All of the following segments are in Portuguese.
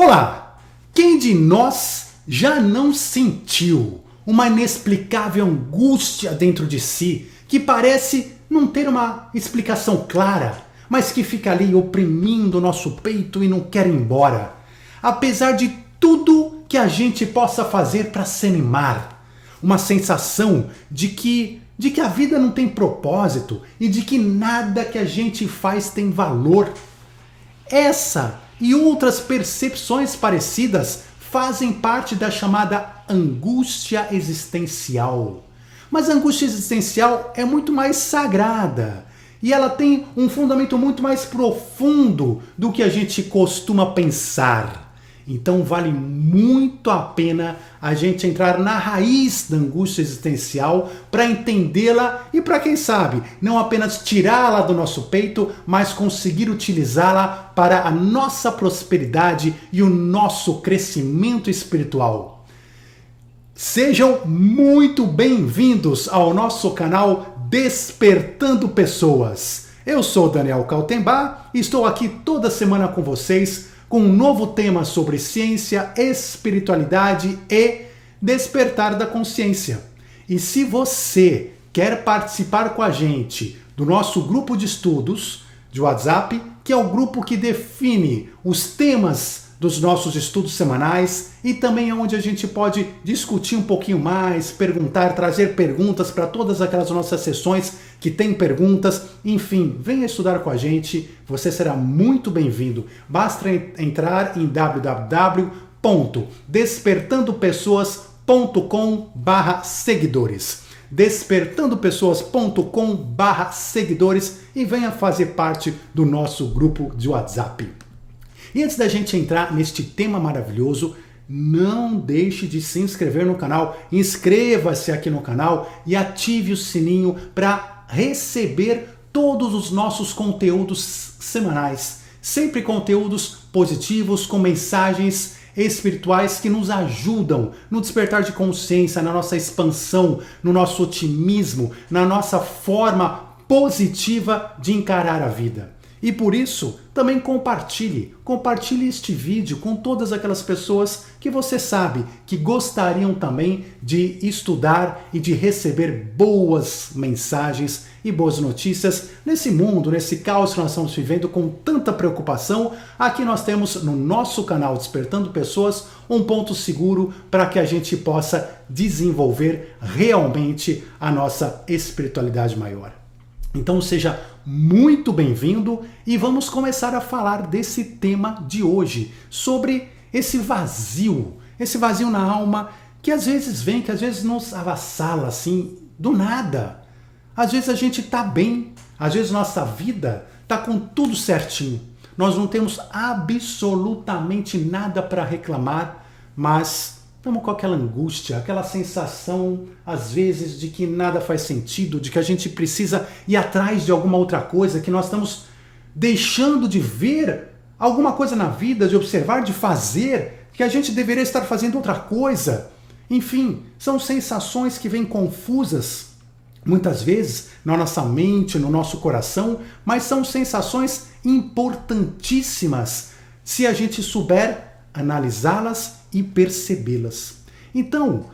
Olá! Quem de nós já não sentiu uma inexplicável angústia dentro de si que parece não ter uma explicação clara, mas que fica ali oprimindo o nosso peito e não quer ir embora? Apesar de tudo que a gente possa fazer para se animar, uma sensação de que a vida não tem propósito e de que nada que a gente faz tem valor. Essa e outras percepções parecidas fazem parte da chamada angústia existencial. Mas a angústia existencial é muito mais sagrada e ela tem um fundamento muito mais profundo do que a gente costuma pensar. Então vale muito a pena a gente entrar na raiz da angústia existencial para entendê-la e para, quem sabe, não apenas tirá-la do nosso peito, mas conseguir utilizá-la para a nossa prosperidade e o nosso crescimento espiritual. Sejam muito bem-vindos ao nosso canal Despertando Pessoas. Eu sou Daniel Kaltenbach e estou aqui toda semana com vocês com um novo tema sobre ciência, espiritualidade e despertar da consciência. E se você quer participar com a gente do nosso grupo de estudos de WhatsApp, que é o grupo que define os temas dos nossos estudos semanais e também é onde a gente pode discutir um pouquinho mais, perguntar, trazer perguntas para todas aquelas nossas sessões que tem perguntas, enfim, venha estudar com a gente, você será muito bem-vindo. Basta entrar em www.despertandopessoas.com/seguidores despertandopessoas.com/seguidores e venha fazer parte do nosso grupo de WhatsApp. E antes da gente entrar neste tema maravilhoso, não deixe de se inscrever no canal, inscreva-se aqui no canal e ative o sininho para receber todos os nossos conteúdos semanais. Sempre conteúdos positivos, com mensagens espirituais que nos ajudam no despertar de consciência, na nossa expansão, no nosso otimismo, na nossa forma positiva de encarar a vida. E por isso, também compartilhe este vídeo com todas aquelas pessoas que você sabe que gostariam também de estudar e de receber boas mensagens e boas notícias nesse mundo, nesse caos que nós estamos vivendo com tanta preocupação. Aqui nós temos no nosso canal Despertando Pessoas um ponto seguro para que a gente possa desenvolver realmente a nossa espiritualidade maior. Então seja muito bem-vindo e vamos começar a falar desse tema de hoje, sobre esse vazio na alma que às vezes vem, que às vezes nos avassala assim, do nada. Às vezes a gente está bem, às vezes nossa vida está com tudo certinho, nós não temos absolutamente nada para reclamar, mas estamos com aquela angústia, aquela sensação, às vezes, de que nada faz sentido, de que a gente precisa ir atrás de alguma outra coisa, que nós estamos deixando de ver alguma coisa na vida, de observar, de fazer, que a gente deveria estar fazendo outra coisa. Enfim, são sensações que vêm confusas, muitas vezes, na nossa mente, no nosso coração, mas são sensações importantíssimas se a gente souber analisá-las e percebê-las. Então,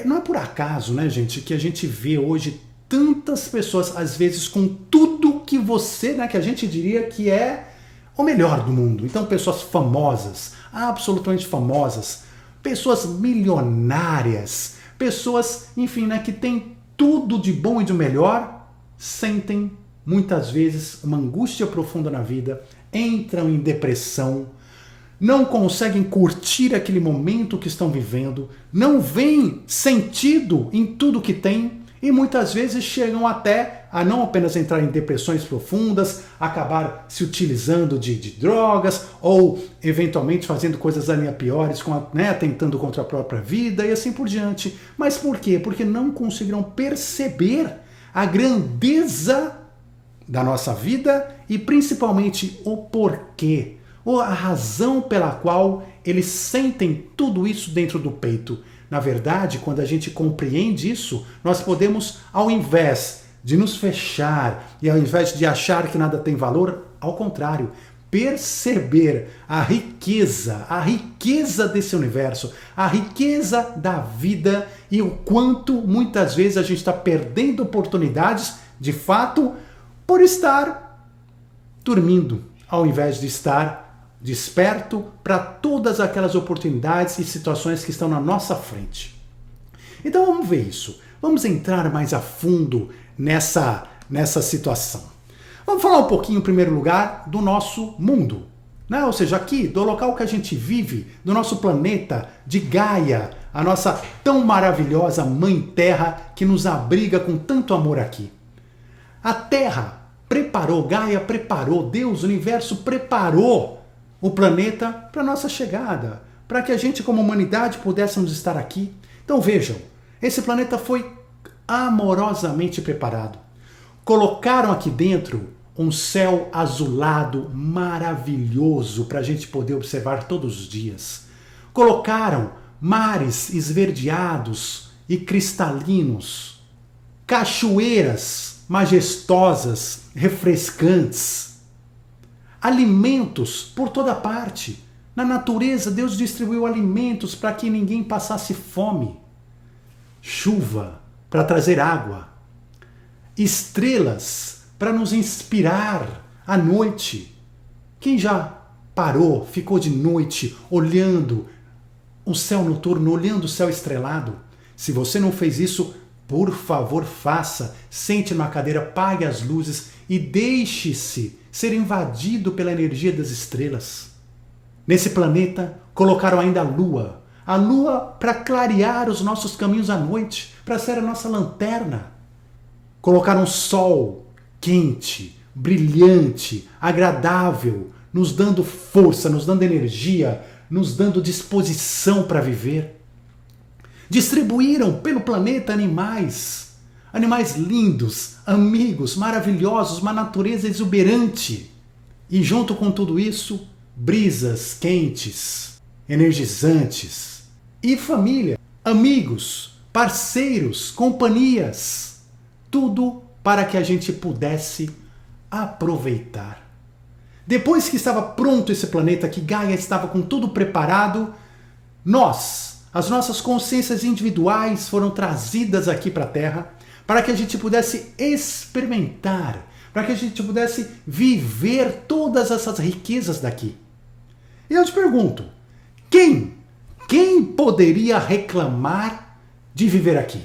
não é por acaso, né, gente, que a gente vê hoje tantas pessoas, às vezes, com tudo que você, né, que a gente diria que é o melhor do mundo. Então, pessoas famosas, absolutamente famosas, pessoas milionárias, pessoas, enfim, né, que têm tudo de bom e de melhor, sentem, muitas vezes, uma angústia profunda na vida, entram em depressão, não conseguem curtir aquele momento que estão vivendo, não veem sentido em tudo que têm e muitas vezes chegam até a não apenas entrar em depressões profundas, acabar se utilizando de drogas ou eventualmente fazendo coisas ainda piores, atentando contra a própria vida e assim por diante. Mas por quê? Porque não conseguiram perceber a grandeza da nossa vida e principalmente o porquê, ou a razão pela qual eles sentem tudo isso dentro do peito. Na verdade, quando a gente compreende isso, nós podemos, ao invés de nos fechar e ao invés de achar que nada tem valor, ao contrário, perceber a riqueza desse universo, a riqueza da vida e o quanto muitas vezes a gente está perdendo oportunidades, de fato, por estar dormindo, ao invés de estar desperto para todas aquelas oportunidades e situações que estão na nossa frente. Então vamos ver isso. Vamos entrar mais a fundo nessa situação. Vamos falar um pouquinho, em primeiro lugar, do nosso mundo, né? Ou seja, aqui, do local que a gente vive, do nosso planeta, de Gaia, a nossa tão maravilhosa Mãe Terra que nos abriga com tanto amor aqui. A Terra preparou, Gaia preparou, Deus, o universo preparou o planeta para a nossa chegada, para que a gente, como humanidade, pudéssemos estar aqui. Então vejam, esse planeta foi amorosamente preparado. Colocaram aqui dentro um céu azulado maravilhoso para a gente poder observar todos os dias. Colocaram mares esverdeados e cristalinos, cachoeiras majestosas, refrescantes, alimentos por toda parte. Na natureza, Deus distribuiu alimentos para que ninguém passasse fome, chuva para trazer água, estrelas para nos inspirar à noite. Quem já parou, ficou de noite olhando o céu noturno, olhando o céu estrelado? Se você não fez isso, por favor, faça. Sente numa cadeira, apague as luzes e deixe-se ser invadido pela energia das estrelas. Nesse planeta, colocaram ainda a lua para clarear os nossos caminhos à noite, para ser a nossa lanterna. Colocaram sol quente, brilhante, agradável, nos dando força, nos dando energia, nos dando disposição para viver. Distribuíram pelo planeta animais lindos, amigos, maravilhosos, uma natureza exuberante. E junto com tudo isso, brisas quentes, energizantes. E família, amigos, parceiros, companhias. Tudo para que a gente pudesse aproveitar. Depois que estava pronto esse planeta, que Gaia estava com tudo preparado, as nossas consciências individuais foram trazidas aqui para a Terra para que a gente pudesse experimentar, para que a gente pudesse viver todas essas riquezas daqui. E eu te pergunto, quem poderia reclamar de viver aqui?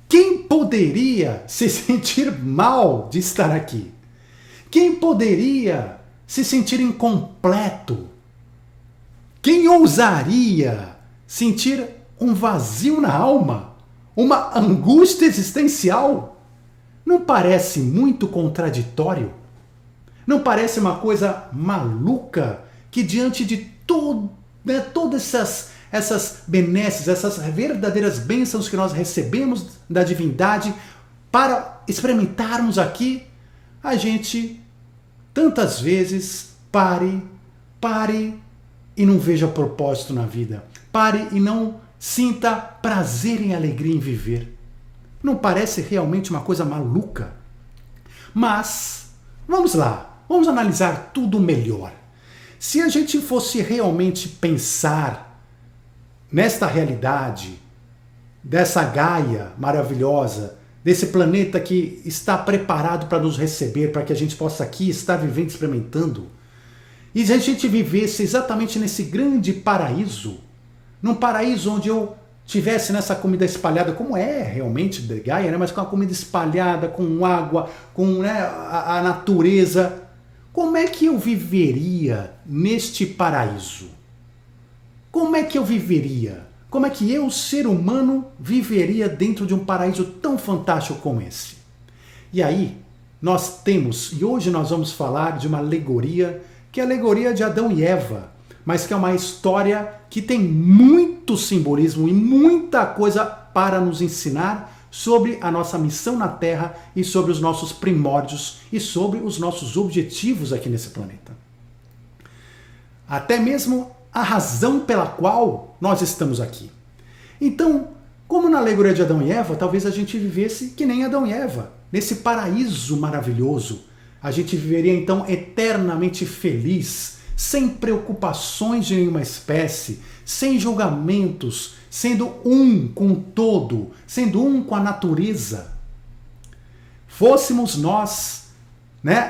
Quem poderia se sentir mal de estar aqui? Quem poderia se sentir incompleto? Quem ousaria sentir um vazio na alma? Uma angústia existencial? Não parece muito contraditório? Não parece uma coisa maluca que diante de todas essas benesses, essas verdadeiras bênçãos que nós recebemos da divindade para experimentarmos aqui, a gente tantas vezes pare e não veja propósito na vida. Pare e não sinta prazer e alegria em viver. Não parece realmente uma coisa maluca? Mas, vamos lá, vamos analisar tudo melhor. Se a gente fosse realmente pensar nesta realidade, dessa Gaia maravilhosa, desse planeta que está preparado para nos receber, para que a gente possa aqui estar vivendo, experimentando, e se a gente vivesse exatamente nesse grande paraíso, num paraíso onde eu tivesse nessa comida espalhada, como é realmente de Gaia, né? Mas com a comida espalhada, com água, com a natureza, como é que eu viveria neste paraíso? Como é que eu viveria? Como é que eu, ser humano, viveria dentro de um paraíso tão fantástico como esse? E aí, nós temos, e hoje nós vamos falar de uma alegoria, que é a alegoria de Adão e Eva, mas que é uma história que tem muito simbolismo e muita coisa para nos ensinar sobre a nossa missão na Terra e sobre os nossos primórdios e sobre os nossos objetivos aqui nesse planeta. Até mesmo a razão pela qual nós estamos aqui. Então, como na alegoria de Adão e Eva, talvez a gente vivesse que nem Adão e Eva, nesse paraíso maravilhoso, A gente viveria então eternamente feliz, sem preocupações de nenhuma espécie, sem julgamentos, sendo um com o todo, sendo um com a natureza. Fôssemos nós,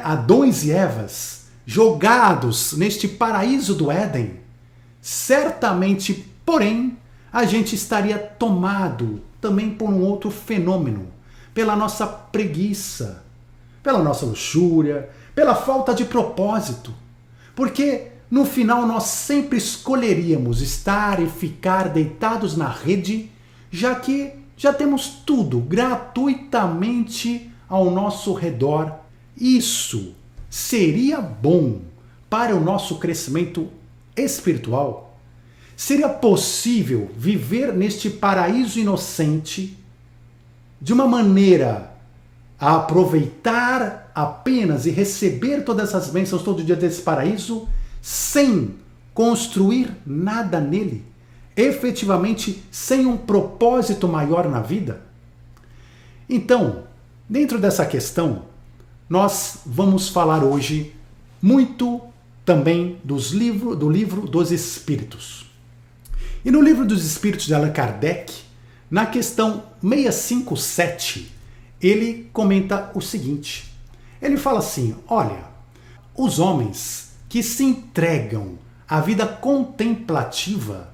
Adões e Evas, jogados neste paraíso do Éden, certamente, porém, a gente estaria tomado também por um outro fenômeno, pela nossa preguiça, pela nossa luxúria, pela falta de propósito. Porque no final nós sempre escolheríamos estar e ficar deitados na rede, já que já temos tudo gratuitamente ao nosso redor. Isso seria bom para o nosso crescimento espiritual? Seria possível viver neste paraíso inocente de uma maneira a aproveitar apenas e receber todas essas bênçãos todo dia desse paraíso, sem construir nada nele, efetivamente sem um propósito maior na vida? Então, dentro dessa questão, nós vamos falar hoje muito também do livro dos Espíritos. E no livro dos Espíritos de Allan Kardec, na questão 657, ele comenta o seguinte. Ele fala assim, olha, os homens que se entregam à vida contemplativa,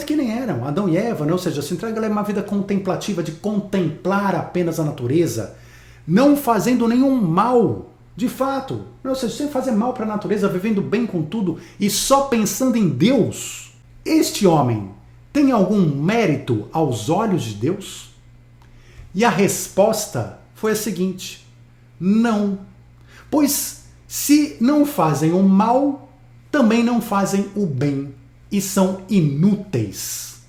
que nem eram Adão e Eva, ou seja, se entregam a uma vida contemplativa, de contemplar apenas a natureza, não fazendo nenhum mal, de fato, ou seja, sem fazer mal para a natureza, vivendo bem com tudo e só pensando em Deus, este homem tem algum mérito aos olhos de Deus? E a resposta foi a seguinte, não, pois se não fazem o mal, também não fazem o bem e são inúteis.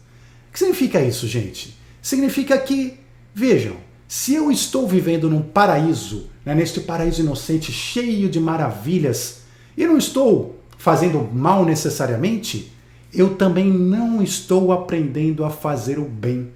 O que significa isso, gente? Significa que, vejam, se eu estou vivendo num paraíso, neste paraíso inocente, cheio de maravilhas, e não estou fazendo mal necessariamente, eu também não estou aprendendo a fazer o bem.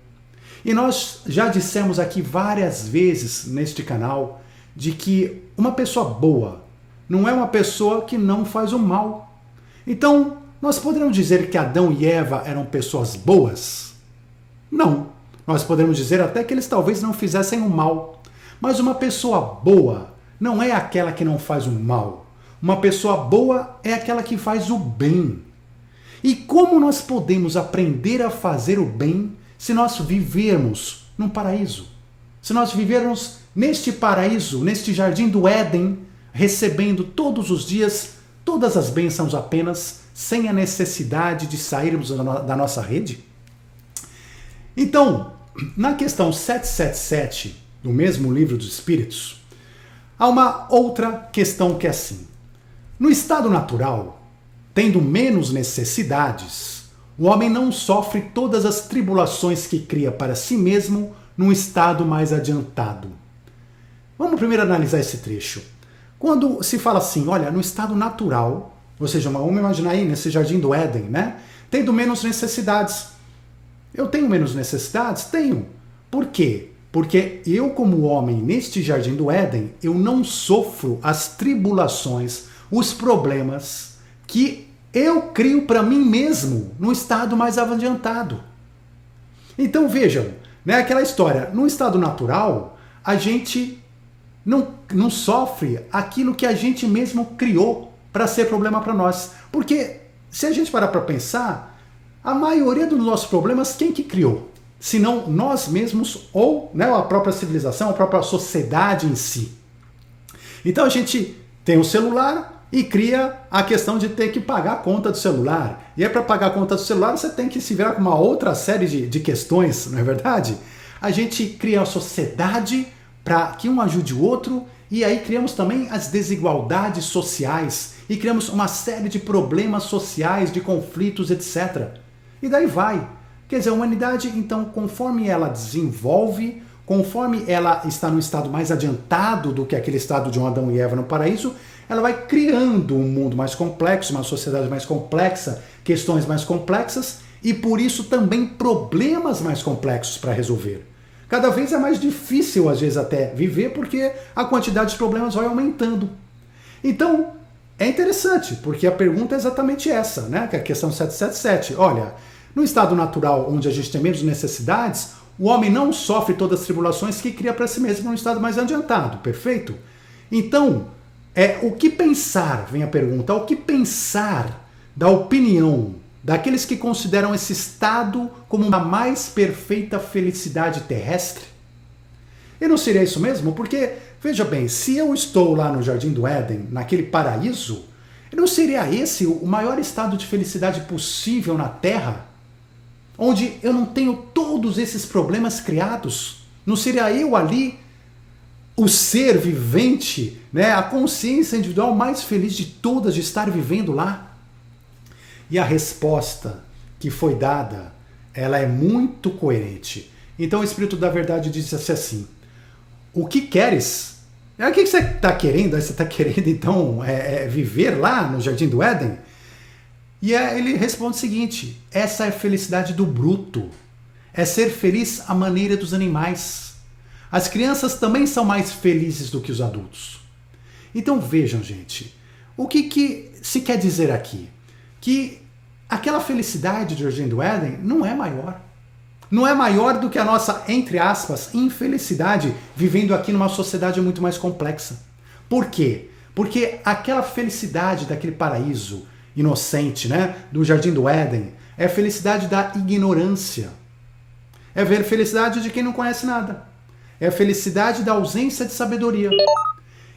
E nós já dissemos aqui várias vezes neste canal de que uma pessoa boa não é uma pessoa que não faz o mal. Então, nós poderíamos dizer que Adão e Eva eram pessoas boas? Não. Nós podemos dizer até que eles talvez não fizessem o mal. Mas uma pessoa boa não é aquela que não faz o mal. Uma pessoa boa é aquela que faz o bem. E como nós podemos aprender a fazer o bem se nós vivermos num paraíso? Se nós vivermos neste paraíso, neste jardim do Éden, recebendo todos os dias todas as bênçãos apenas, sem a necessidade de sairmos da nossa rede? Então, na questão 777 do mesmo livro dos Espíritos, há uma outra questão que é assim. No estado natural, tendo menos necessidades, o homem não sofre todas as tribulações que cria para si mesmo num estado mais adiantado. Vamos primeiro analisar esse trecho. Quando se fala assim, olha, no estado natural, ou seja, vamos imaginar aí nesse jardim do Éden, tendo menos necessidades. Eu tenho menos necessidades? Tenho. Por quê? Porque eu, como homem, neste jardim do Éden, eu não sofro as tribulações, os problemas que eu crio para mim mesmo no estado mais adiantado. Então vejam, aquela história, no estado natural, a gente não sofre aquilo que a gente mesmo criou para ser problema para nós. Porque se a gente parar para pensar, a maioria dos nossos problemas, quem que criou? Senão nós mesmos ou a própria civilização, a própria sociedade em si. Então a gente tem um celular e cria a questão de ter que pagar a conta do celular. E para pagar a conta do celular você tem que se virar com uma outra série de questões, não é verdade? A gente cria a sociedade para que um ajude o outro e aí criamos também as desigualdades sociais e criamos uma série de problemas sociais, de conflitos, etc. E daí vai. Quer dizer, a humanidade, então, conforme ela desenvolve, conforme ela está no estado mais adiantado do que aquele estado de um Adão e Eva no paraíso, ela vai criando um mundo mais complexo, uma sociedade mais complexa, questões mais complexas e, por isso, também problemas mais complexos para resolver. Cada vez é mais difícil, às vezes, até viver, porque a quantidade de problemas vai aumentando. Então, é interessante, porque a pergunta é exatamente essa, né? Que é a questão 777. Olha, no estado natural, onde a gente tem menos necessidades, o homem não sofre todas as tribulações que cria para si mesmo num estado mais adiantado, perfeito? Então, o que pensar, vem a pergunta, o que pensar da opinião daqueles que consideram esse estado como a mais perfeita felicidade terrestre? E não seria isso mesmo? Porque, veja bem, se eu estou lá no Jardim do Éden, naquele paraíso, não seria esse o maior estado de felicidade possível na Terra? Onde eu não tenho todos esses problemas criados? Não seria eu ali o ser vivente, né, a consciência individual mais feliz de todas de estar vivendo lá? E a resposta que foi dada, ela é muito coerente. Então o Espírito da Verdade disse assim: o que queres? O que você está querendo? Você está querendo então viver lá no Jardim do Éden? E ele responde o seguinte: essa é a felicidade do bruto. É ser feliz à maneira dos animais. As crianças também são mais felizes do que os adultos. Então vejam, gente, o que se quer dizer aqui? Que aquela felicidade do Jardim do Éden não é maior. Não é maior do que a nossa, entre aspas, infelicidade vivendo aqui numa sociedade muito mais complexa. Por quê? Porque aquela felicidade daquele paraíso inocente, né, do Jardim do Éden, é a felicidade da ignorância. É a felicidade de quem não conhece nada. É a felicidade da ausência de sabedoria.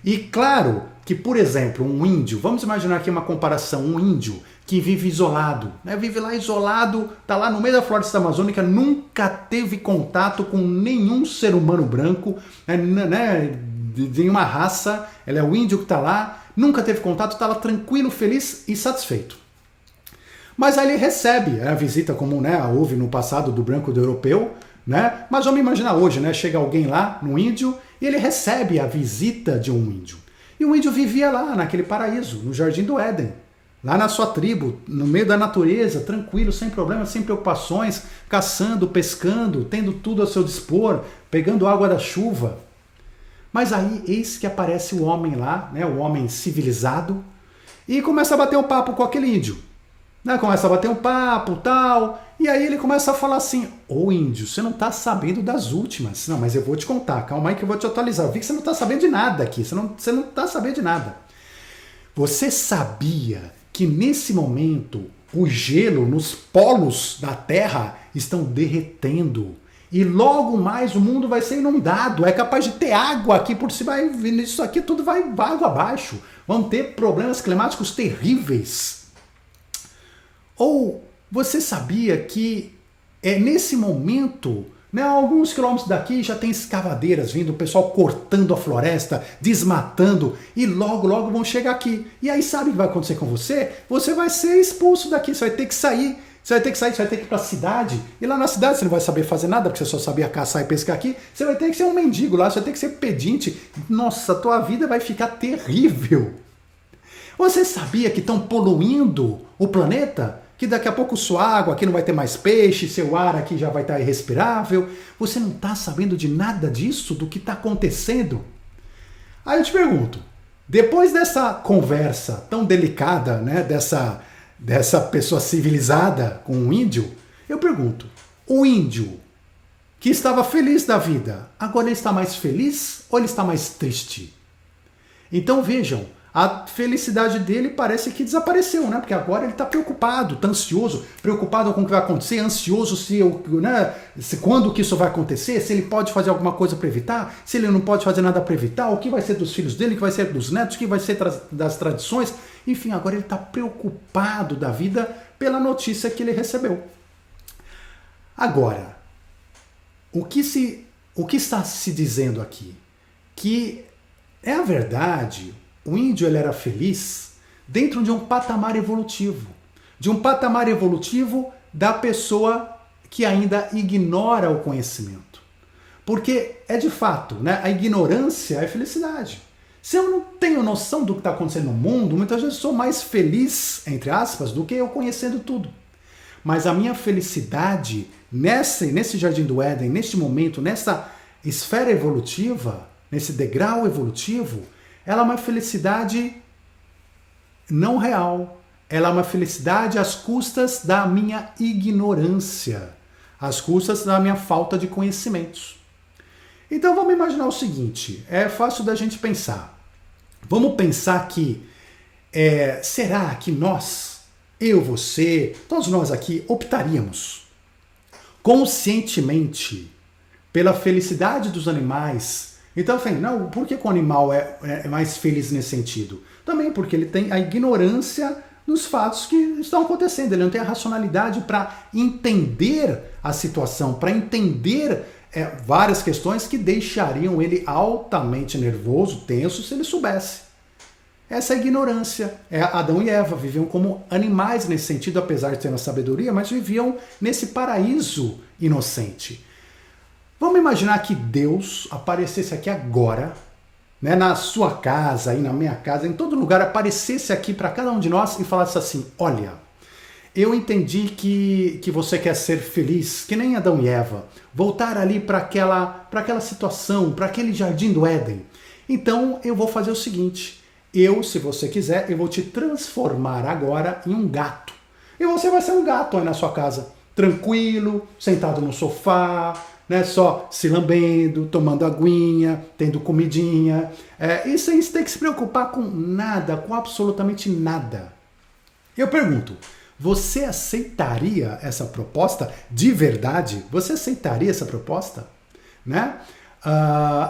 E claro que, por exemplo, um índio, vamos imaginar aqui uma comparação, um índio que vive isolado, né? Vive lá isolado, está lá no meio da floresta amazônica, nunca teve contato com nenhum ser humano branco, né? De nenhuma raça, ele é o índio que está lá, nunca teve contato, está lá tranquilo, feliz e satisfeito. Mas aí ele recebe a visita, como, né, houve no passado do branco do europeu, né? Mas vamos imaginar hoje, né? Chega alguém lá, no índio, e ele recebe a visita de um índio. E o índio vivia lá, naquele paraíso, no Jardim do Éden, lá na sua tribo, no meio da natureza, tranquilo, sem problemas, sem preocupações, caçando, pescando, tendo tudo a seu dispor, pegando água da chuva. Mas aí, eis que aparece o homem lá, né? O homem civilizado, e começa a bater um papo com aquele índio. Né? Começa a bater um papo, tal, e aí ele começa a falar assim: ô índio, você não tá sabendo das últimas. Não, mas eu vou te contar, calma aí que eu vou te atualizar. Eu vi que você não tá sabendo de nada aqui, você não tá sabendo de nada. Você sabia que nesse momento o gelo nos polos da Terra estão derretendo? E logo mais o mundo vai ser inundado, é capaz de ter água aqui por cima, isso aqui tudo vai água abaixo. Vão ter problemas climáticos terríveis. Ou você sabia que nesse momento, né, alguns quilômetros daqui já tem escavadeiras vindo, o pessoal cortando a floresta, desmatando, e logo vão chegar aqui. E aí sabe o que vai acontecer com você? Você vai ser expulso daqui, você vai ter que sair. Você vai ter que ir para a cidade, e lá na cidade você não vai saber fazer nada, porque você só sabia caçar e pescar aqui, você vai ter que ser um mendigo lá, você vai ter que ser pedinte. Nossa, a tua vida vai ficar terrível. Você sabia que estão poluindo o planeta? Que daqui a pouco sua água aqui não vai ter mais peixe, seu ar aqui já vai estar irrespirável. Você não está sabendo de nada disso, do que está acontecendo? Aí eu te pergunto, depois dessa conversa tão delicada, né, dessa pessoa civilizada com um índio, eu pergunto, o índio que estava feliz da vida, agora ele está mais feliz ou ele está mais triste? Então vejam, a felicidade dele parece que desapareceu, né? Porque agora ele está preocupado, está ansioso, preocupado com o que vai acontecer, ansioso se quando que isso vai acontecer, se ele pode fazer alguma coisa para evitar, se ele não pode fazer nada para evitar, o que vai ser dos filhos dele, o que vai ser dos netos, o que vai ser das tradições. Enfim, agora ele está preocupado da vida pela notícia que ele recebeu. Agora, o que está se dizendo aqui? Que é a verdade. O índio ele era feliz dentro de um patamar evolutivo. De um patamar evolutivo da pessoa que ainda ignora o conhecimento. Porque é de fato, né, a ignorância é felicidade. Se eu não tenho noção do que está acontecendo no mundo, muitas vezes sou mais feliz, entre aspas, do que eu conhecendo tudo. Mas a minha felicidade nesse Jardim do Éden, neste momento, nessa esfera evolutiva, nesse degrau evolutivo, ela é uma felicidade não real. Ela é uma felicidade às custas da minha ignorância, às custas da minha falta de conhecimentos. Então vamos imaginar o seguinte, é fácil da gente pensar. Vamos pensar que, será que nós, eu, você, todos nós aqui, optaríamos conscientemente pela felicidade dos animais? Então, assim, não, por que o animal é mais feliz nesse sentido? Também porque ele tem a ignorância dos fatos que estão acontecendo, ele não tem a racionalidade para entender a situação, para entender várias questões que deixariam ele altamente nervoso, tenso, se ele soubesse. Essa é a ignorância. Adão e Eva viviam como animais nesse sentido, apesar de ter uma sabedoria, mas viviam nesse paraíso inocente. Vamos imaginar que Deus aparecesse aqui agora, né, na sua casa, aí na minha casa, em todo lugar, aparecesse aqui para cada um de nós e falasse assim, olha, eu entendi que você quer ser feliz, que nem Adão e Eva, voltar ali para aquela situação, para aquele jardim do Éden. Então eu vou fazer o seguinte, se você quiser, eu vou te transformar agora em um gato. E você vai ser um gato aí na sua casa, tranquilo, sentado no sofá, né, só se lambendo, tomando aguinha, tendo comidinha, e sem ter que se preocupar com nada, com absolutamente nada. Eu pergunto, você aceitaria essa proposta de verdade? Você aceitaria essa proposta? Né?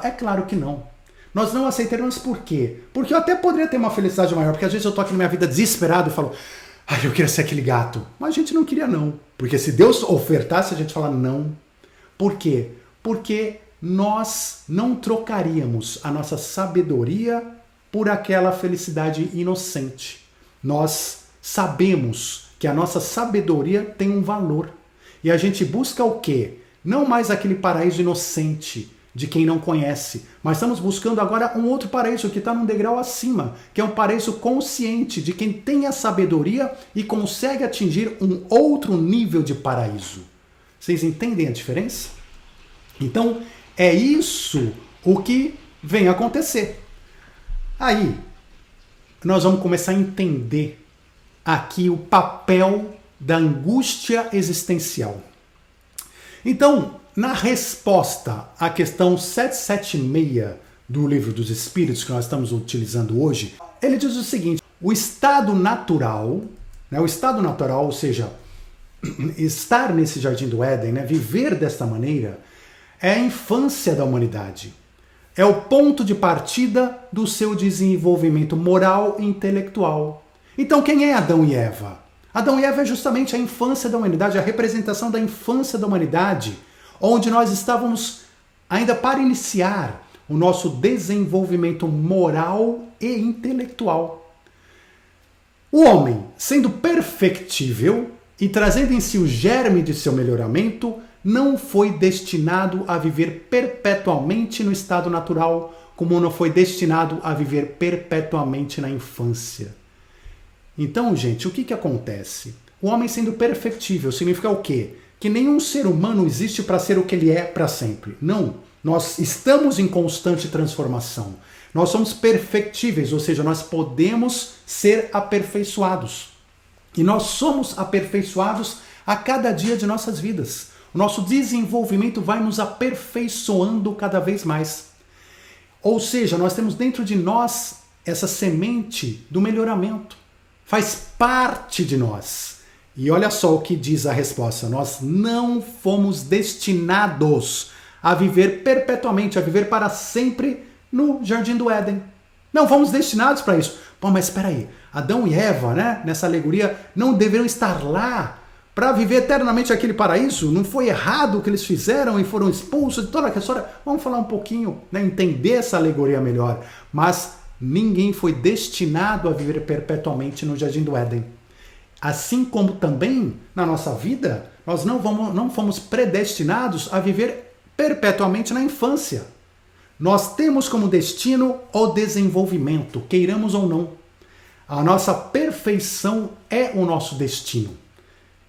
É claro que não. Nós não aceitaríamos por quê? Porque eu até poderia ter uma felicidade maior, porque às vezes eu tô aqui na minha vida desesperado e falo, eu queria ser aquele gato. Mas a gente não queria não. Porque se Deus ofertasse, a gente fala não. Por quê? Porque nós não trocaríamos a nossa sabedoria por aquela felicidade inocente. Nós sabemos que a nossa sabedoria tem um valor. E a gente busca o quê? Não mais aquele paraíso inocente de quem não conhece, mas estamos buscando agora um outro paraíso que está num degrau acima, que é um paraíso consciente de quem tem a sabedoria e consegue atingir um outro nível de paraíso. Vocês entendem a diferença? Então, é isso o que vem acontecer. Aí, nós vamos começar a entender aqui o papel da angústia existencial. Então, na resposta à questão 776 do Livro dos Espíritos, que nós estamos utilizando hoje, ele diz o seguinte, o estado natural, ou seja, estar nesse jardim do Éden, né, viver desta maneira, é a infância da humanidade. É o ponto de partida do seu desenvolvimento moral e intelectual. Então quem é Adão e Eva? Adão e Eva é justamente a infância da humanidade, a representação da infância da humanidade, onde nós estávamos ainda para iniciar o nosso desenvolvimento moral e intelectual. O homem, sendo perfectível e trazendo em si o germe de seu melhoramento, não foi destinado a viver perpetuamente no estado natural, como não foi destinado a viver perpetuamente na infância. Então, gente, o que acontece? O homem sendo perfectível significa o quê? Que nenhum ser humano existe para ser o que ele é para sempre. Não, nós estamos em constante transformação. Nós somos perfectíveis, ou seja, nós podemos ser aperfeiçoados. E nós somos aperfeiçoados a cada dia de nossas vidas. O nosso desenvolvimento vai nos aperfeiçoando cada vez mais. Ou seja, nós temos dentro de nós essa semente do melhoramento. Faz parte de nós. E olha só o que diz a resposta. Nós não fomos destinados a viver perpetuamente, a viver para sempre no Jardim do Éden. Não fomos destinados para isso. Pô, mas espera aí. Adão e Eva, né, nessa alegoria, não deveriam estar lá para viver eternamente aquele paraíso? Não foi errado o que eles fizeram e foram expulsos de toda aquela história? Vamos falar um pouquinho, né, entender essa alegoria melhor. Mas ninguém foi destinado a viver perpetuamente no Jardim do Éden. Assim como também na nossa vida, nós não fomos predestinados a viver perpetuamente na infância. Nós temos como destino o desenvolvimento, queiramos ou não. A nossa perfeição é o nosso destino.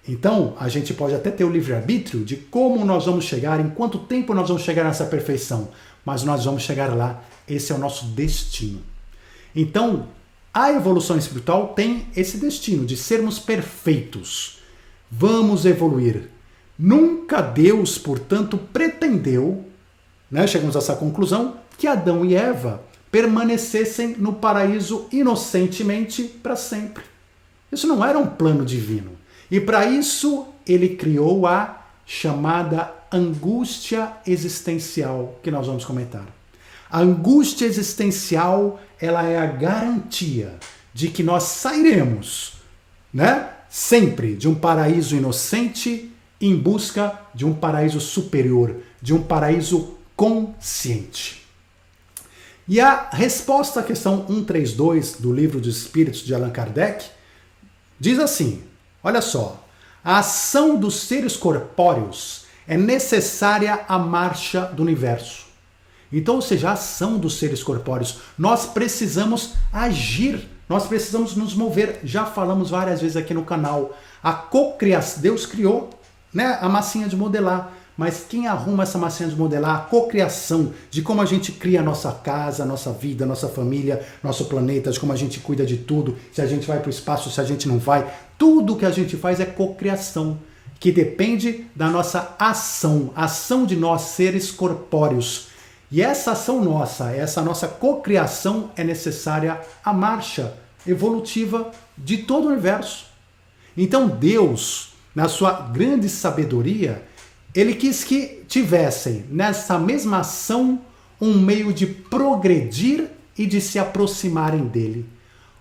Então, a gente pode até ter o livre-arbítrio de como nós vamos chegar, em quanto tempo nós vamos chegar nessa perfeição, mas nós vamos chegar lá, esse é o nosso destino. Então, A evolução espiritual tem esse destino de sermos perfeitos. Vamos evoluir. Nunca Deus, portanto, pretendeu, né, chegamos a essa conclusão, que Adão e Eva permanecessem no paraíso inocentemente para sempre. Isso não era um plano divino. E para isso ele criou a chamada angústia existencial, que nós vamos comentar. A angústia existencial, ela é a garantia de que nós sairemos, né, sempre de um paraíso inocente em busca de um paraíso superior, de um paraíso consciente. E a resposta à questão 132 do Livro dos Espíritos de Allan Kardec diz assim, olha só, a ação dos seres corpóreos é necessária à marcha do universo. Então, ou seja, a ação dos seres corpóreos, nós precisamos agir, nós precisamos nos mover. Já falamos várias vezes aqui no canal, a cocriação, Deus criou, né, a massinha de modelar, mas quem arruma essa massinha de modelar? A cocriação de como a gente cria a nossa casa, a nossa vida, a nossa família, nosso planeta, de como a gente cuida de tudo, se a gente vai para o espaço, se a gente não vai. Tudo que a gente faz é cocriação, que depende da nossa ação, ação de nós, seres corpóreos. E essa ação nossa, essa nossa cocriação é necessária à marcha evolutiva de todo o universo. Então Deus, na sua grande sabedoria, ele quis que tivessem nessa mesma ação um meio de progredir e de se aproximarem dele.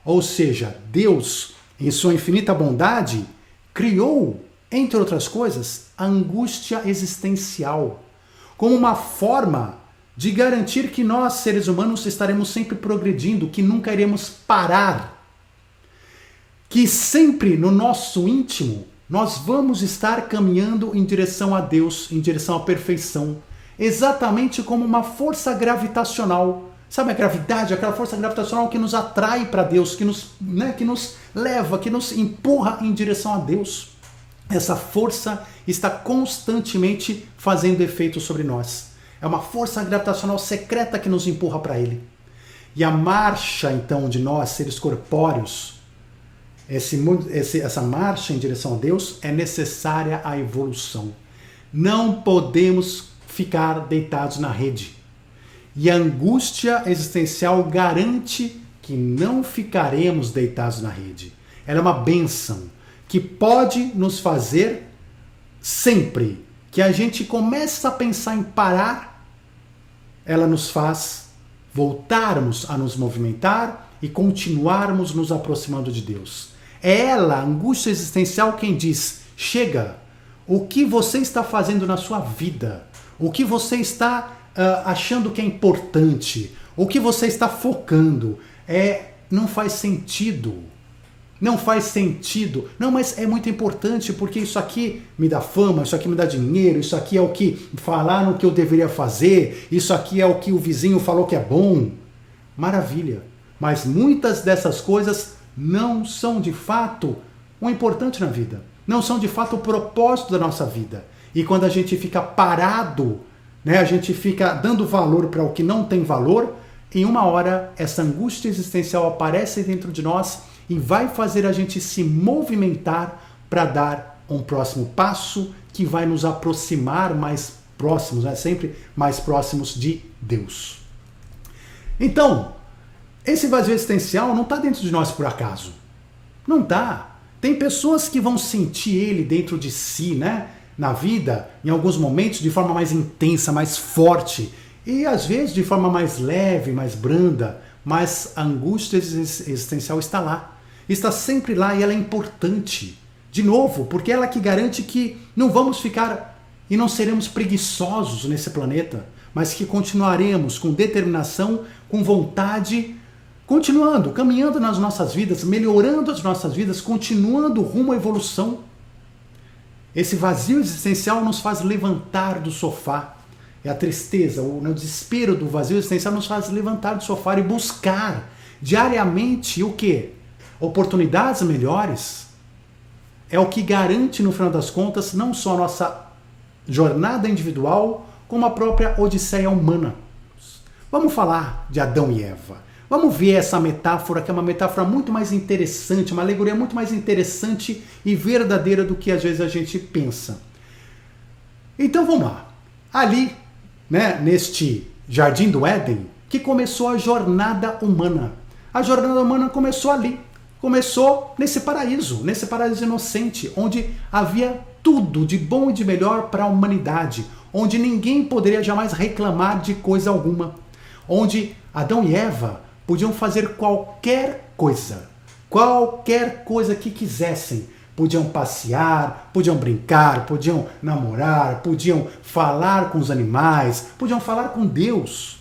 Ou seja, Deus, em sua infinita bondade, criou, entre outras coisas, a angústia existencial, como uma forma de garantir que nós, seres humanos, estaremos sempre progredindo, que nunca iremos parar, que sempre no nosso íntimo nós vamos estar caminhando em direção a Deus, em direção à perfeição, exatamente como uma força gravitacional. Sabe a gravidade, aquela força gravitacional que nos atrai para Deus, que nos leva, que nos empurra em direção a Deus. Essa força está constantemente fazendo efeito sobre nós. É uma força gravitacional secreta que nos empurra para Ele. E a marcha, então, de nós, seres corpóreos, essa marcha em direção a Deus é necessária à evolução. Não podemos ficar deitados na rede. E a angústia existencial garante que não ficaremos deitados na rede. Ela é uma bênção que pode nos fazer sempre que a gente começa a pensar em parar, ela nos faz voltarmos a nos movimentar e continuarmos nos aproximando de Deus. É ela, a angústia existencial, quem diz, chega, o que você está fazendo na sua vida, o que você está achando que é importante, o que você está focando, não faz sentido. Não faz sentido. Não, mas é muito importante porque isso aqui me dá fama, isso aqui me dá dinheiro, isso aqui é o que falaram que eu deveria fazer, isso aqui é o que o vizinho falou que é bom. Maravilha. Mas muitas dessas coisas não são de fato o importante na vida. Não são de fato o propósito da nossa vida. E quando a gente fica parado, né, a gente fica dando valor para o que não tem valor, em uma hora essa angústia existencial aparece dentro de nós e vai fazer a gente se movimentar para dar um próximo passo que vai nos aproximar mais próximos, né? Sempre mais próximos de Deus. Então, esse vazio existencial não está dentro de nós por acaso. Não está. Tem pessoas que vão sentir ele dentro de si, né? Na vida, em alguns momentos, de forma mais intensa, mais forte. E às vezes de forma mais leve, mais branda. Mas a angústia existencial está lá. Está sempre lá e ela é importante. De novo, porque ela que garante que não vamos ficar e não seremos preguiçosos nesse planeta, mas que continuaremos com determinação, com vontade, continuando, caminhando nas nossas vidas, melhorando as nossas vidas, continuando rumo à evolução. Esse vazio existencial nos faz levantar do sofá. É a tristeza, o desespero do vazio existencial nos faz levantar do sofá e buscar diariamente o quê? Oportunidades melhores. É o que garante, no final das contas, não só a nossa jornada individual, como a própria odisseia humana. Vamos falar de Adão e Eva. Vamos ver essa metáfora, que é uma metáfora muito mais interessante, uma alegoria muito mais interessante e verdadeira do que às vezes a gente pensa. Então vamos lá. Ali, né, neste Jardim do Éden, que começou a jornada humana. A jornada humana começou ali. Começou nesse paraíso inocente, onde havia tudo de bom e de melhor para a humanidade, onde ninguém poderia jamais reclamar de coisa alguma, onde Adão e Eva podiam fazer qualquer coisa que quisessem. Podiam passear, podiam brincar, podiam namorar, podiam falar com os animais, podiam falar com Deus.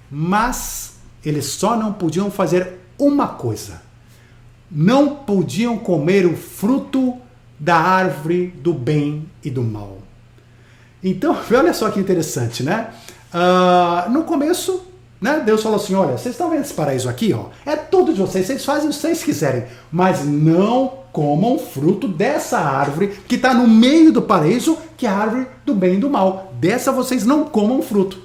Mas eles só não podiam fazer uma coisa. Não podiam comer o fruto da árvore do bem e do mal. Então, olha só que interessante, né? No começo, né, Deus falou assim, olha, vocês estão vendo esse paraíso aqui? Ó, é tudo de vocês, vocês fazem o que vocês quiserem, mas não comam fruto dessa árvore que está no meio do paraíso, que é a árvore do bem e do mal. Dessa vocês não comam fruto.